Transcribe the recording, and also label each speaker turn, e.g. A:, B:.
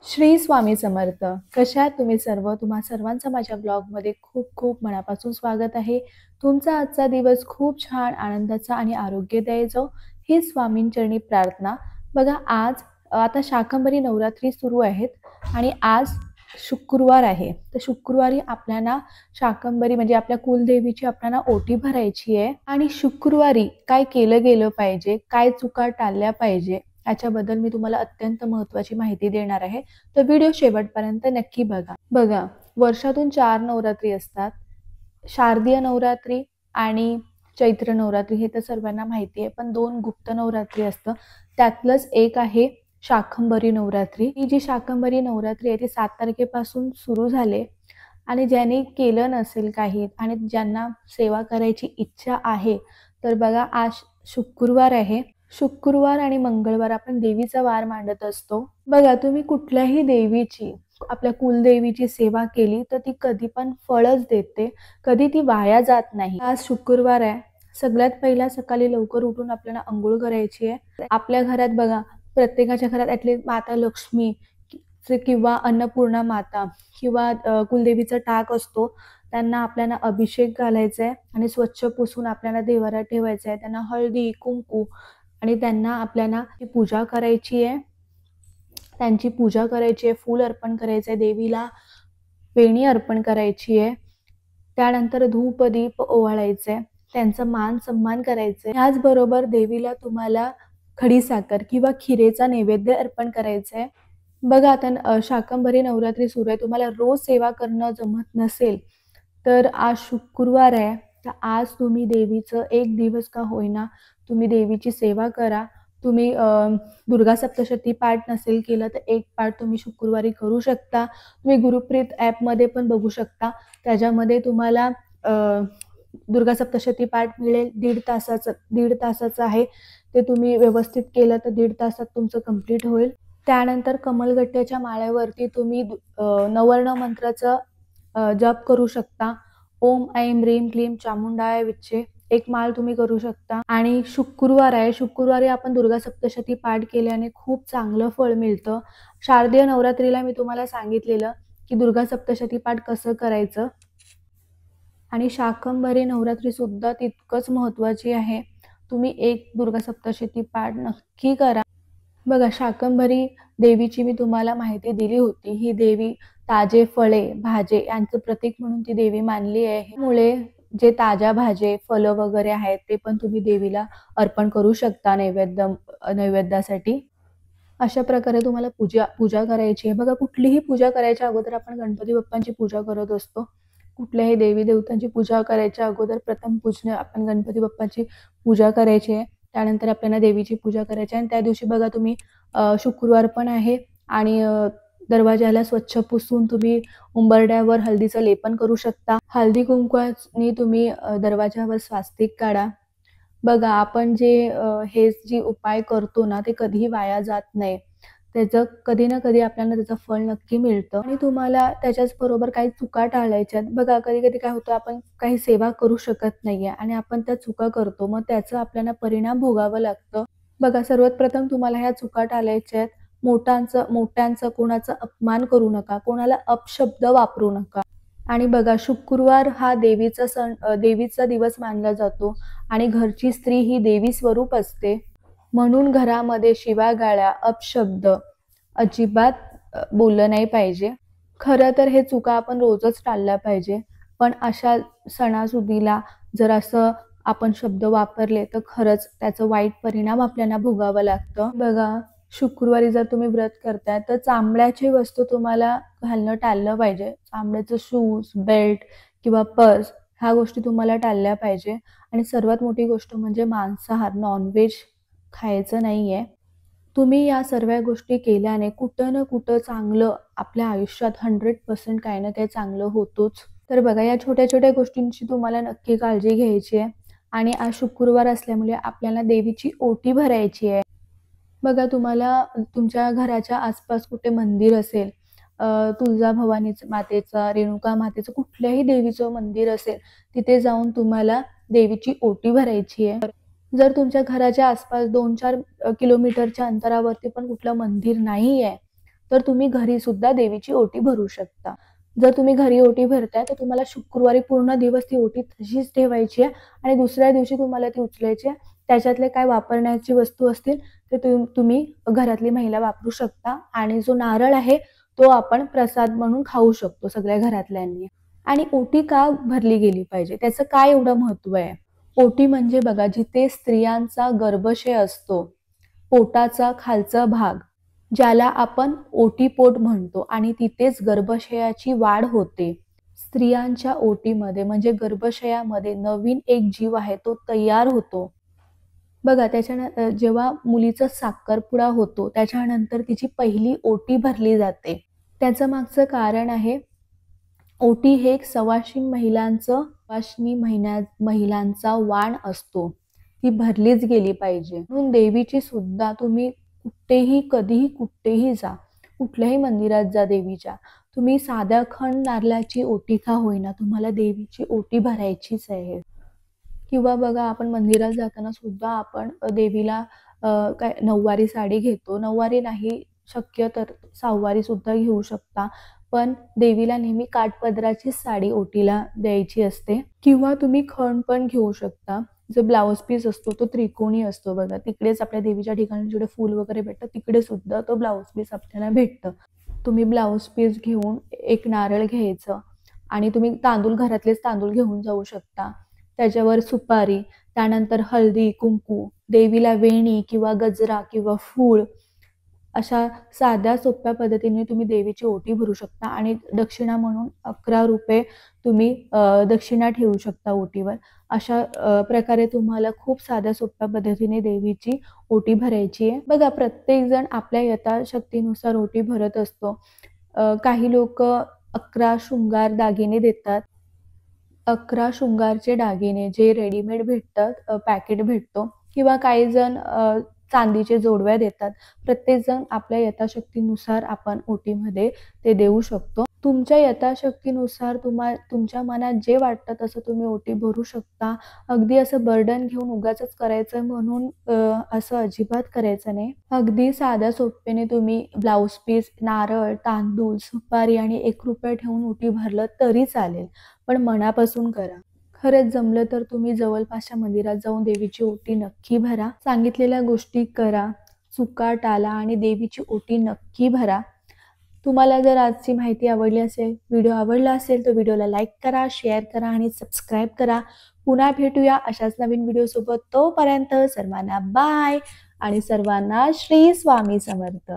A: श्री स्वामी समर्थ. कशा आहात तुम्ही सर्व? तुम्हा सर्वांचं माझ्या ब्लॉगमध्ये खूप खूप मनापासून स्वागत आहे. तुमचा आजचा दिवस खूप छान, आनंदाचा आणि आरोग्यदायी जाओ ही स्वामींचरणी प्रार्थना. बघा, आज आता शाकंभरी नवरात्री सुरू आहेत आणि आज शुक्रवार आहे. तर शुक्रवारी आपल्याला शाकंभरी म्हणजे आपल्या कुलदेवीची आपल्याला ओटी भरायची आहे. आणि शुक्रवारी काय केलं गेलं पाहिजे, काय चुका टाळल्या पाहिजे याच्याबद्दल मी तुम्हाला अत्यंत महत्त्वाची माहिती देणार आहे. तर व्हिडिओ शेवटपर्यंत नक्की बघा. वर्षातून 4 नवरात्री असतात. शारदीय नवरात्री आणि चैत्र नवरात्री हे तर सर्वांना माहिती आहे. पण 2 गुप्त नवरात्री असतं. त्यातलंच एक आहे शाकंभरी नवरात्री. ही जी शाकंभरी नवरात्री आहे ती 7 तारखेपासून सुरू झाले आणि ज्यांनी केलं नसेल काही आणि ज्यांना सेवा करायची इच्छा आहे तर बघा, आज शुक्रवार आहे. शुक्रवार आणि मंगळवार आपण देवीचा वार मांडत असतो. बघा, तुम्ही कुठल्याही देवीची, आपल्या कुलदेवीची सेवा केली तर ती कधी पण फळच देते, कधी ती वाया जात नाही. आज शुक्रवार आहे. सगळ्यात पहिला सकाळी लवकर उठून आपल्याला अंघोळ करायची आहे. आपल्या घरात बघा, प्रत्येकाच्या घरात ॲटलीस्ट माता लक्ष्मी किंवा अन्नपूर्णा माता किंवा कुलदेवीचा टाक असतो. त्यांना आपल्याला अभिषेक घालायचा आहे आणि स्वच्छ पुसून आपल्याला देवाऱ्यात ठेवायचं आहे. त्यांना हळदी कुंकू आणि त्यांना आपल्याला पूजा करायची आहे. त्यांची पूजा करायची आहे, फूल अर्पण करायचं आहे, देवीला वेणी अर्पण करायची आहे. त्यानंतर धूप दीप ओवाळायचं आहे, त्यांचा मान सन्मान करायचा आहे. त्याचबरोबर देवीला तुम्हाला खडीसाखर किंवा खिरेचा नैवेद्य अर्पण करायचा आहे. बघा, आता शाकंभरी नवरात्री सुरू आहे. तुम्हाला रोज सेवा करणं जमत नसेल तर आज शुक्रवार आहे, तर आज तुम्ही देवीचं एक दिवस का होईना तुम्ही देवीची सेवा करा. तुम्ही दुर्गा सप्तशती पाठ नसेल केलं तर एक पाठ तुम्ही शुक्रवारी करू शकता. तुम्ही गुरुप्रीत ॲपमध्ये पण बघू शकता. त्याच्यामध्ये तुम्हाला दुर्गा सप्तशती पाठ मिळेल. 1.5 तासाचं आहे. ते तुम्ही व्यवस्थित केलं तर 1.5 तासात तुमचं कंप्लीट होईल. त्यानंतर कमलगट्ट्याच्या माळ्यावरती तुम्ही नवर्ण मंत्राचं जप करू शकता. ओम ऐं ह्रीं क्लीं चामुंडाय विच्चे एक माळ तुम्ही करू शकता. आणि शुक्रवार आहे, शुक्रवारी आपण दुर्गा सप्तशती पाठ केल्याने खूप चांगलं फळ मिळतं. शारदीय नवरात्रीला मी तुम्हाला सांगितलेलं की दुर्गा सप्तशती पाठ कसं करायचं. आणि शाकंभरी नवरात्री सुद्धा तितकंच महत्त्वाची आहे. तुम्ही एक दुर्गा सप्तशती पाठ नक्की करा. बघा, शाकंभरी देवीची मी तुम्हाला माहिती दिली होती. ही देवी ताजे फळे भाजे यांचं प्रतीक म्हणून ती देवी मानली आहे. त्यामुळे जे ताज्या भाजे फळं वगैरे आहेत ते पण तुम्ही देवीला अर्पण करू शकता नैवेद्यासाठी. अशा प्रकारे तुम्हाला पूजा करायची आहे. बघा, कुठलीही पूजा करायच्या अगोदर आपण गणपती बाप्पांची पूजा करत असतो. कुठल्याही देवी देवतांची पूजा करायच्या अगोदर प्रथम आपण गणपती बाप्पाची पूजा करायची आहे. त्यानंतर आपल्याला देवीची पूजा करायची आहे. आणि त्या दिवशी बघा, तुम्ही शुक्रवार पण आहे आणि दरवाजाला स्वच्छ पुसून तुम्ही उंबरड्यावर हळदीचं लेपन करू शकता. हळदी कुंकवानी तुम्ही दरवाजावर स्वास्तिक काढा. बघा, आपण हे जे उपाय करतो ना ते कधीही वाया जात नाही. त्याचं कधी ना कधी आपल्याला त्याचं फळ नक्की मिळतं. आणि तुम्हाला त्याच्याच बरोबर काही चुका टाळायच्या. बघा, कधी कधी काय होतं, आपण काही सेवा करू शकत नाहीये आणि आपण त्या चुका करतो, मग त्याचा आपल्याला परिणाम भोगावं लागतं. बघा, सर्वात प्रथम तुम्हाला ह्या चुका टाळायच्या आहेत. मोठ्यांचं कोणाचा अपमान करू नका, कोणाला अपशब्द वापरू नका. आणि बघा, शुक्रवार हा देवीचा दिवस मानला जातो आणि घरची स्त्री ही देवी स्वरूप असते. म्हणून घरामध्ये शिवागाळ्या अपशब्द अजिबात बोललं नाही पाहिजे. खरं तर हे चुका आपण रोजच टाळल्या पाहिजे. पण अशा सणासुदीला जर असं आपण शब्द वापरले तर खरंच त्याचं वाईट परिणाम आपल्याला भोगावं लागतं. बघा, शुक्रवारी जर तुम्ही व्रत करताय तर चामड्याची वस्तू तुम्हाला घालणं टाळलं पाहिजे. चामड्याचं शूज, बेल्ट किंवा पर्स ह्या गोष्टी तुम्हाला टाळल्या पाहिजे. आणि सर्वात मोठी गोष्ट म्हणजे मांसाहार, नॉनव्हेज खायचं नाहीये. तुम्ही या सर्व गोष्टी केल्याने कुठं ना कुठं चांगलं आपल्या आयुष्यात 100% काही ना काही चांगलं होतोच. तर बघा, या छोट्या छोट्या गोष्टींची तुम्हाला नक्की काळजी घ्यायची आहे. आणि आज शुक्रवार असल्यामुळे आपल्याला देवीची ओटी भरायची आहे. बघा, तुम्हाला तुमच्या घराच्या आसपास कुठे मंदिर असेल, तुळजाभवानी मातेचं, रेणुका मातेचं, कुठल्याही देवीचं मंदिर असेल, तिथे जाऊन तुम्हाला देवीची ओटी भरायची आहे. जर तुमच्या घराच्या आसपास 2-4 किलोमीटरच्या अंतरावरती पण कुठलं मंदिर नाहीये, तर तुम्ही घरी सुद्धा देवीची ओटी भरू शकता. जर तुम्ही घरी ओटी भरताय तर तुम्हाला शुक्रवारी पूर्ण दिवस ती ओटी तशीच ठेवायची आहे आणि दुसऱ्या दिवशी तुम्हाला ती उचलायची आहे. त्याच्यातले काय वापरण्याची वस्तू असतील ते तुम्ही घरातली महिला वापरू शकता आणि जो नारळ आहे तो आपण प्रसाद म्हणून खाऊ शकतो सगळ्या घरातल्यांनी. आणि ओटी का भरली गेली पाहिजे, त्याचं काय एवढं महत्व आहे? ओटी म्हणजे बघा, जिथे स्त्रियांचा गर्भाशय असतो, पोटाचा खालचा भाग, ज्याला आपण ओटीपोट म्हणतो आणि तिथेच गर्भाशयाची वाढ होते. स्त्रियांच्या ओटीमध्ये म्हणजे गर्भाशयामध्ये नवीन एक जीव आहे तो तयार होतो. बघा जेव्हा मुलीचा साखरपुडा होतो त्याच्यानंतर तिची पहिली ओटी भरली जाते. त्याचं मागचं कारण आहे, ओटी हे एक सवाष्णी महिलांचा वाण असतो. ती भरलीच गेली पाहिजे. म्हणून देवीची सुद्धा तुम्ही कुठेही कधीही कुठेही जा, कुठल्याही मंदिरात जा देवीच्या, तुम्ही साध्या खंड नारळाची ओटी का होईना तुम्हाला देवीची ओटी भरायचीच आहे. किंवा बघा, आपण मंदिरात जाताना सुद्धा आपण देवीला काय नऊवारी साडी घेतो. नऊवारी नाही शक्य तर सहावारी सुद्धा घेऊ शकता. पण देवीला नेहमी काठपदराचीच साडी ओटीला द्यायची असते. किंवा तुम्ही खण पण घेऊ शकता. जो ब्लाउज पीस असतो तो त्रिकोणी असतो बघा. तिकडेच आपल्या देवीच्या ठिकाणी जिकडे फूल वगैरे भेटतं तिकडे सुद्धा तो ब्लाउज पीस आपल्याला भेटतं. तुम्ही ब्लाउज पीस घेऊन एक नारळ घ्यायचं आणि तुम्ही घरातलेच तांदूळ घेऊन जाऊ शकता. त्याच्यावर सुपारी, त्यानंतर हळदी, कुंकू, देवीला वेणी किंवा गजरा किंवा फूल, अशा साध्या सोप्या पद्धतीने तुम्ही देवीची ओटी भरू शकता आणि दक्षिणा म्हणून 11 रुपये तुम्ही दक्षिणा ठेवू शकता ओटीवर. अशा प्रकारे तुम्हाला खूप साध्या सोप्या पद्धतीने देवीची ओटी भरायची आहे. बघा, प्रत्येक जण आपल्या यथाशक्तीनुसार ओटी भरत असतो. काही लोक 11 शृंगार दागिने देतात. 11 शृंगारचे दागिने जे रेडीमेड भेटतात, पॅकेट भेटतो, किंवा काही जण चांदीचे जोडव्या देतात. प्रत्येकजण आपल्या यथाशक्तीनुसार आपण ओटीमध्ये ते देऊ शकतो. तुमच्या यथाशक्तीनुसार तुमच्या मनात जे वाटतं तसं तुम्ही ओटी भरू शकता. अगदी असं बर्डन घेऊन उगाचच करायचं म्हणून असं अजिबात करायचं नाही. अगदी साध्या सोप्याने तुम्ही ब्लाउज पीस, नारळ, तांदूळ, सुपारी आणि 1 रुपया ठेवून ओटी भरलं तरी चालेल, पण मनापासून करा. खरंच जमलं तर तुम्ही जवळपासच्या मंदिरात जाऊन देवीची ओटी नक्की भरा. सांगितलेल्या गोष्टी करा, चुका टाळा आणि देवीची ओटी नक्की भरा. तुम्हाला जर आजची माहिती आवडली असेल, व्हिडिओ आवडला असेल तर व्हिडिओला लाईक करा, शेअर करा आणि सबस्क्राईब करा. पुन्हा भेटूया अशाच नवीन व्हिडिओसोबत. तोपर्यंत सर्वांना बाय आणि सर्वांना श्री स्वामी समर्थ.